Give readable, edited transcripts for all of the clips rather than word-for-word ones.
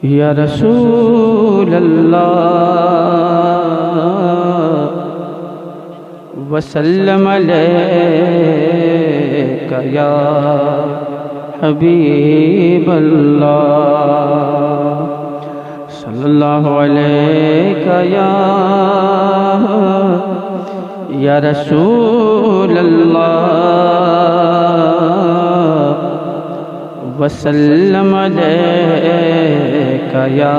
یا رسول اللہ وسلم علیک یا حبیب اللہ صلی اللہ علیک یا رسول اللہ وسلم علیک یا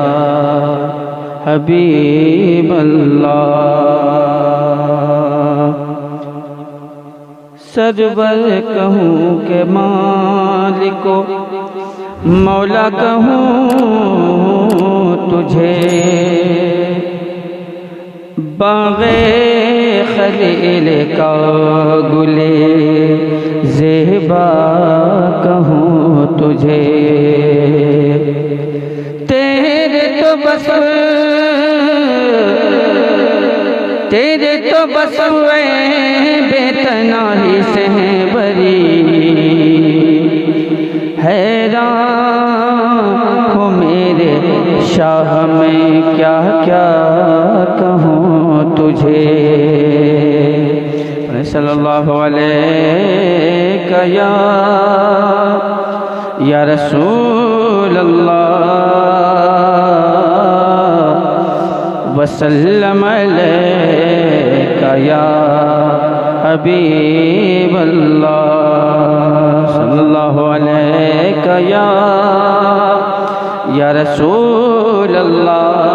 حبیب اللہ سرور کہوں کہ مالک و مولا کہوں تجھے باغ خلیل کا گلے زیبا کہوں تجھے تیرے تو بس بے تناہی سے ہیں بری حیران ہو میرے شاہ میں کیا کیا کہوں تجھے صلی اللہ علیہ یا رسول اللہ وسلم علیک یا حبیب اللہ صلی اللہ علیک یا رسول اللہ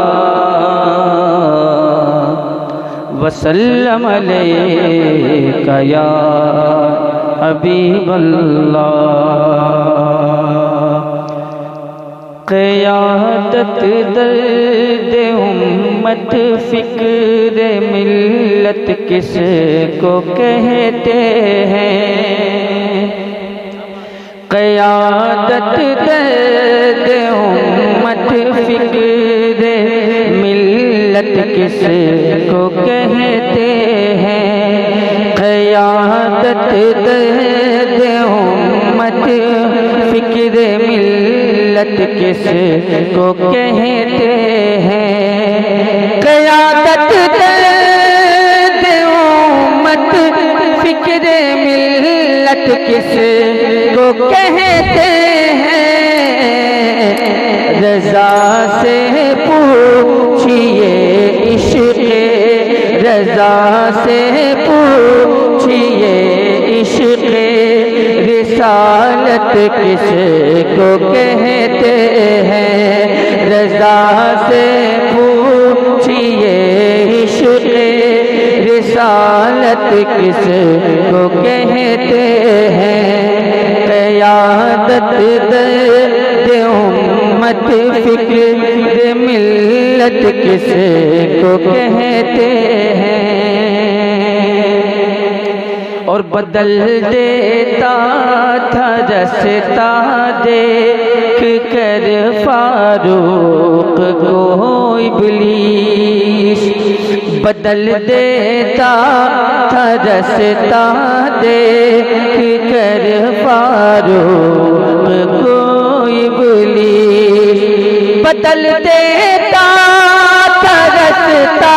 وسلم علیک یا حبیب اللہ قیادت درد امت فکر ملت کس کو کہتے ہیں قیادت درد امت فکر ملت کس کو کہتے ہیں قیادت درد امت فکر ملت کس کو کہتے ہیں قیادت درد امت فکر ملت کس کو کہتے ہیں رضا سے پوچھئے عشق رضا سے پوچھئے عشق رسالت کس کو کہتے ہیں رضا سے پوچھئے عشق رسالت کس کو کہتے ہیں قیادت درد امت فکر ملت کس کو کہتے ہیں اور بدل دیتا تھا رستا دیکھ کر فاروق کو ابلیس بدل دیتا تھا رستا دیکھ کر فاروق کو ابلیس بدل دیتا تھا رستا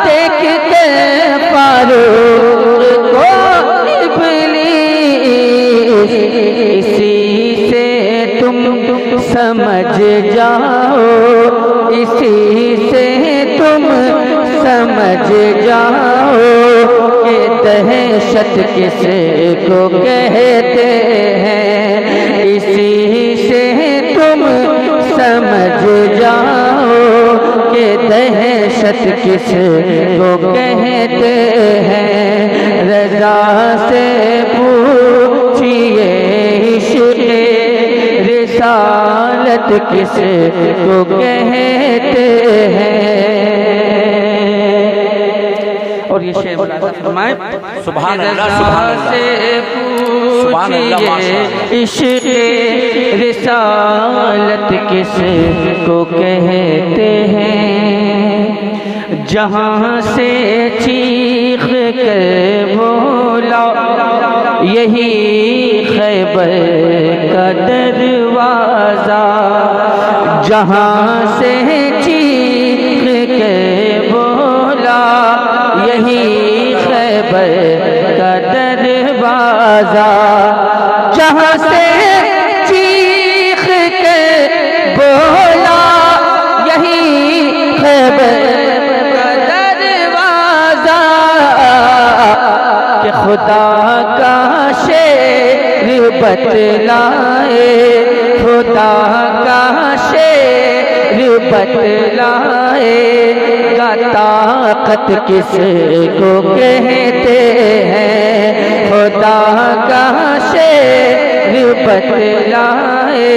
دیکھ کر فاروق کو ابلیس اسی سے تم سمجھ جاؤ اسی سے تم سمجھ جاؤ کہ دہشت کس کو کہتے ہیں اسی سے تم سمجھ جاؤ کہ دہشت کس کو کہتے ہیں رضا سے پوچھئے عشق رسالت کس کو کہتے ہیں اور یہ شعر فرمائے سبحان اللہ سبحان اللہ عشق رسالت کس کو کہتے ہیں جہاں سے چیخ کر بولا یہی خیبر کا دروازہ، جہاں سے چیخ کے بولا یہی خیبر کا دروازہ، جہاں سے چیخ کے بولا یہی خیبر کا دروازہ، کہ خدا کا شعر بتلائے، خدا کا شعر بتلائے گا، طاقت کس کو کہتے ہیں، خدا کا شعر بتلائے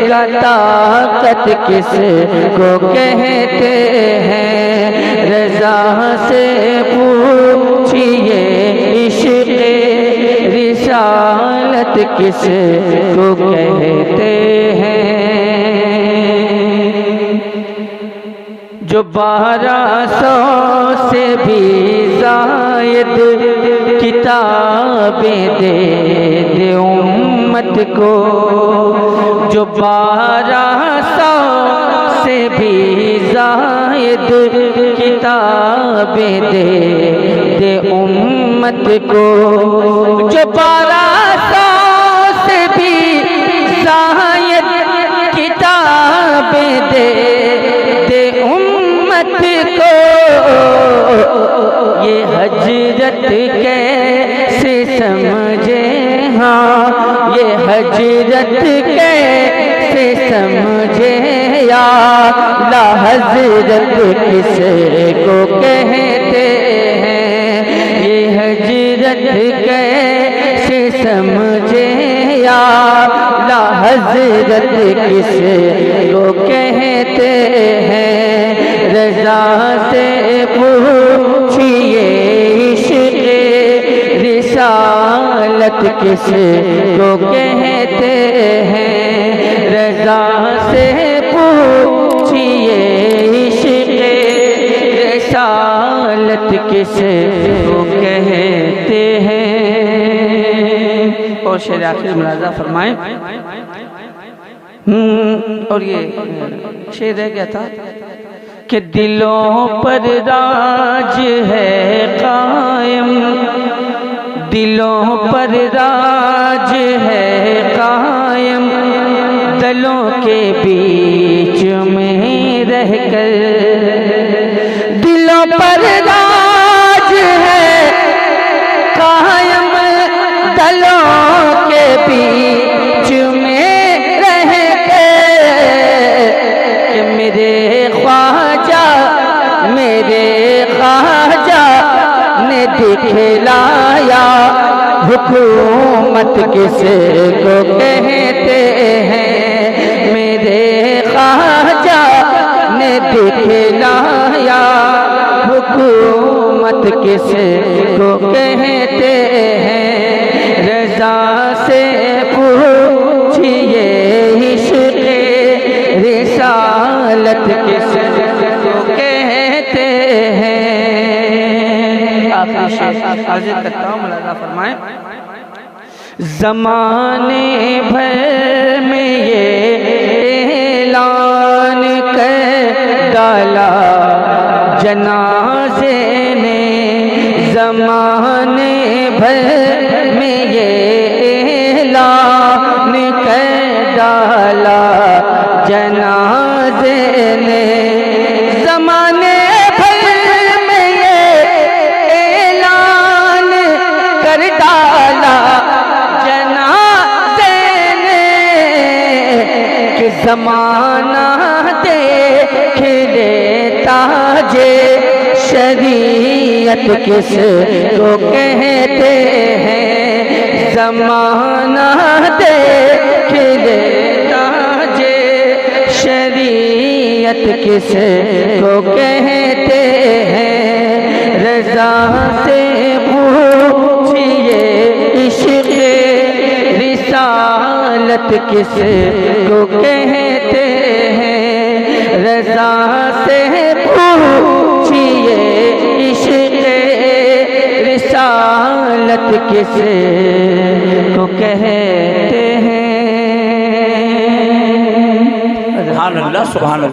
گا، طاقت کس کو کہتے ہیں، رضا سے پوچھئے عشق رسالت کس کو کہتے ہیں، جو 1200 سے بھی زائد کتابیں دے امت کو، جو 1200 سے بھی زائد کتابیں دے امت کو، جو 1200 سے بھی زائد کتابیں دے امت کو، یہ حجرت کیسے سمجھے، ہاں یہ حجرت کیسے سمجھے، یا لا حضرت کس کو کہتے ہیں، یہ حجرت کیسے سمجھے، یا لا حضرت کس کو کہتے ہیں، رضا سے پوچھئے عشق رسالت کس کو کہتے ہیں، رضا سے پوچھئے عشق رسالت کس کو کہتے ہیں۔ اور شعر آخر ملاحظہ فرمائیں، اور یہ شعر رہ گیا تھا کہ دلوں پر راج ہے قائم، دلوں پر راج ہے قائم، دلوں کے بیچ میں رہ کر، دلوں پر راج ہے قائم، دلوں کے بیچ میں رہ کر، کہ میرے خواجہ نے دکھلایا حکومت کس کو کہتے ہیں، میرے خواجہ نے دکھلایا حکومت کس کو کہتے ہیں، رضا سے پوچھئے عشق رسالت کس کو کہتے ہیں۔ آخری شعر عرض کرتا ہوں، ملاحظہ فرمائیں، زمانے بھر میں یہ اعلان کر ڈالا جنازے نے، زمانے بھر میں یہ اعلان کر ڈالا جنازے نے، زمانے بھر میں یہ اعلان کر ڈالا جنازے نے، کہ زمانہ دیکھ لیتا جے شریعت کس کو کہتے ہیں، زمانہ دیکھ لیتا جے شریعت کس کو کہتے ہیں، رضا سے پوچھئے عشق رسالت کس کو کہتے ہیں، رضا سے پوچھئے عشق رسالت کس کو کہتے سبحان اللہ سبحان اللہ.